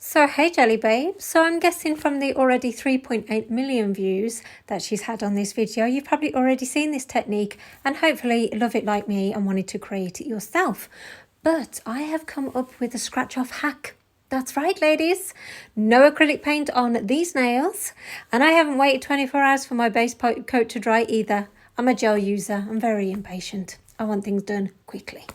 So hey Jelly Babe, so I'm guessing from the already 3.8 million views that she's had on this video, you've probably already seen this technique and hopefully love it like me and wanted to create it yourself. But I have come up with a scratch off hack. That's right ladies, no acrylic paint on these nails, and I haven't waited 24 hours for my base coat to dry either. I'm a gel user, I'm very impatient. I want things done quickly.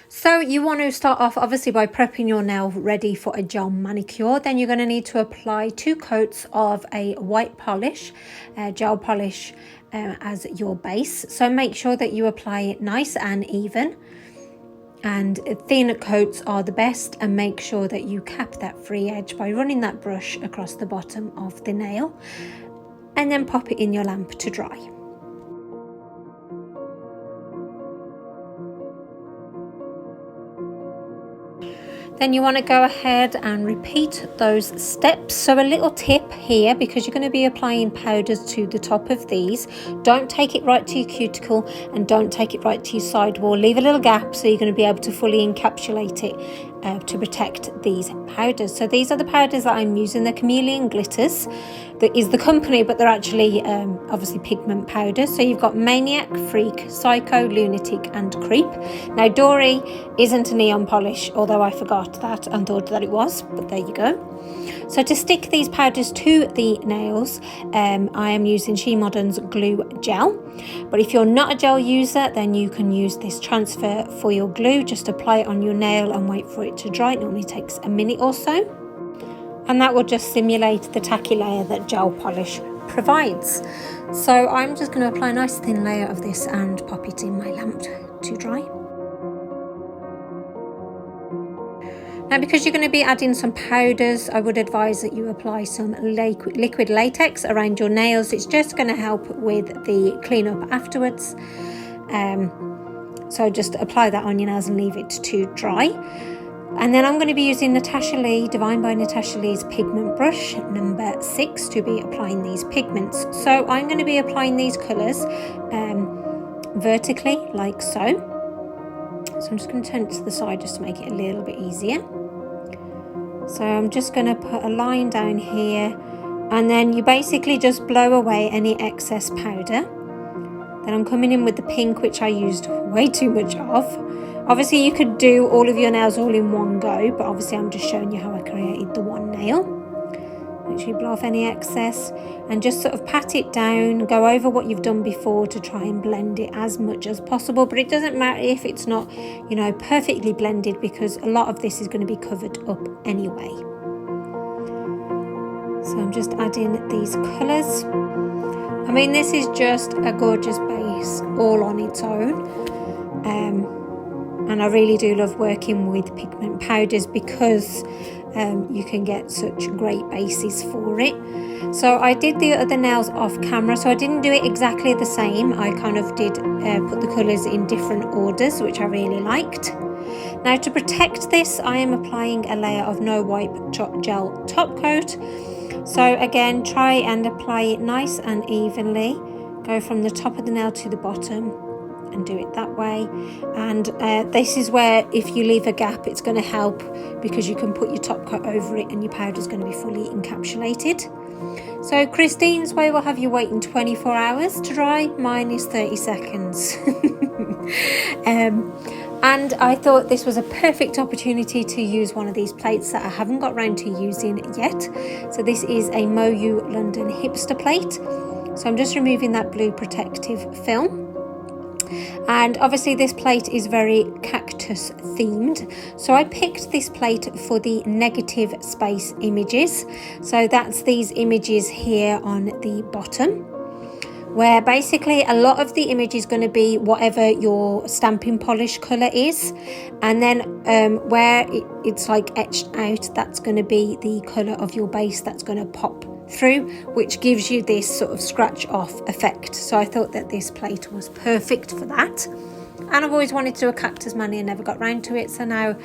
So you want to start off obviously by prepping your nail ready for a gel manicure. Then you're going to need to apply 2 coats of a white polish, gel polish as your base. So make sure that you apply it nice and even. And thin coats are the best, and make sure that you cap that free edge by running that brush across the bottom of the nail and then pop it in your lamp to dry. Then you want to go ahead and repeat those steps. So a little tip here, because you're going to be applying powders to the top of these, don't take it right to your cuticle and don't take it right to your sidewall. Leave a little gap so you're going to be able to fully encapsulate it to protect these powders. So these are the powders that I'm using. The Chameleon Glitters. That is the company, but they're actually obviously pigment powders. So you've got Maniac, Freak, Psycho, Lunatic and Creep. Now Dory isn't a neon polish, although I forgot that and thought that it was, but there you go. So to stick these powders to the nails, I am using She Modern's glue gel. But if you're not a gel user, then you can use this transfer for your glue. Just apply it on your nail and wait for it to dry. It normally takes a minute or so. And that will just simulate the tacky layer that gel polish provides. So I'm just going to apply a nice thin layer of this and pop it in my lamp to dry. Now, because you're going to be adding some powders, I would advise that you apply some liquid latex around your nails. It's just going to help with the cleanup afterwards. So just apply that on your nails and leave it to dry. And then I'm going to be using Natasha Lee, Divine by Natasha Lee's pigment brush number 6 to be applying these pigments. So I'm going to be applying these colours vertically like so. So I'm just going to turn it to the side just to make it a little bit easier. So I'm just going to put a line down here, and then you basically just blow away any excess powder. Then I'm coming in with the pink, which I used way too much of. Obviously you could do all of your nails all in one go, but obviously I'm just showing you how I created the one nail. Make sure you blow off any excess and just sort of pat it down, go over what you've done before to try and blend it as much as possible. But it doesn't matter if it's not, you know, perfectly blended, because a lot of this is going to be covered up anyway. So I'm just adding these colours. I mean, this is just a gorgeous base all on its own. And I really do love working with pigment powders because you can get such great bases for it. So I did the other nails off camera, so I didn't do it exactly the same. I kind of did put the colours in different orders, which I really liked. Now to protect this, I am applying a layer of No Wipe Gel Top Coat. So again, try and apply it nice and evenly. Go from the top of the nail to the bottom and do it that way. And this is where if you leave a gap, it's going to help, because you can put your top coat over it and your powder is going to be fully encapsulated. So Christine's way will have you waiting 24 hours to dry. Mine is 30 seconds. And I thought this was a perfect opportunity to use one of these plates that I haven't got round to using yet. So this is a Moyu London Hipster plate. So I'm just removing that blue protective film. And obviously this plate is very cactus themed, so I picked this plate for the negative space images. So that's these images here on the bottom, where basically a lot of the image is going to be whatever your stamping polish colour is, and then where it's like etched out, that's going to be the colour of your base that's going to pop through, which gives you this sort of scratch off effect. So I thought that this plate was perfect for that, and I've always wanted to do a cactus mani and never got round to it, so now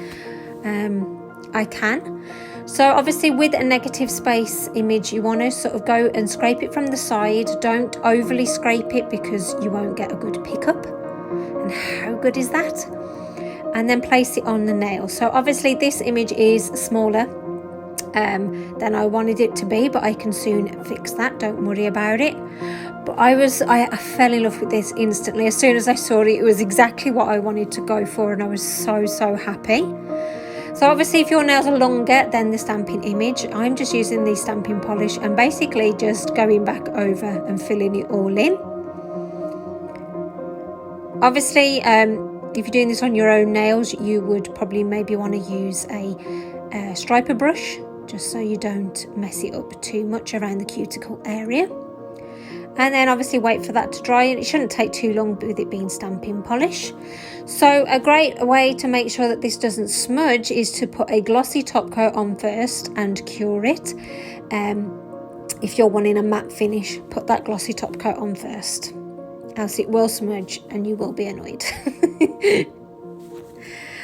I can. So obviously with a negative space image, you want to sort of go and scrape it from the side. Don't overly scrape it because you won't get a good pickup. And how good is that? And then place it on the nail. So obviously this image is smaller than I wanted it to be, but I can soon fix that, don't worry about it. But I fell in love with this instantly. As soon as I saw it, it was exactly what I wanted to go for, and I was so happy. So obviously if your nails are longer than the stamping image, I'm just using the stamping polish and basically just going back over and filling it all in. Obviously if you're doing this on your own nails, you would probably maybe want to use a striper brush, just so you don't mess it up too much around the cuticle area. And then obviously wait for that to dry, and it shouldn't take too long with it being stamping polish. So a great way to make sure that this doesn't smudge is to put a glossy top coat on first and cure it. If you're wanting a matte finish, put that glossy top coat on first, else it will smudge and you will be annoyed.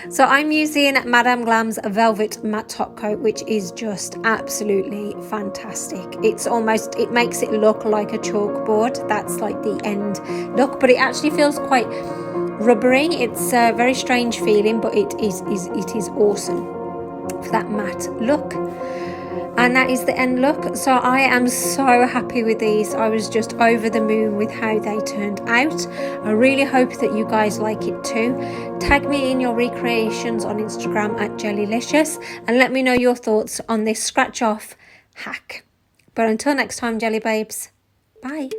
So I'm using Madame Glam's Velvet Matte Top Coat, which is just absolutely fantastic. It makes it look like a chalkboard. That's like the end look, but it actually feels quite rubbery. It's a very strange feeling, but it is awesome for that matte look. And that is the end look. So I am so happy with these. I was just over the moon with how they turned out. I really hope that you guys like it too. Tag me in your recreations on Instagram at Jellylicious and let me know your thoughts on this scratch off hack. But until next time, Jelly Babes, bye.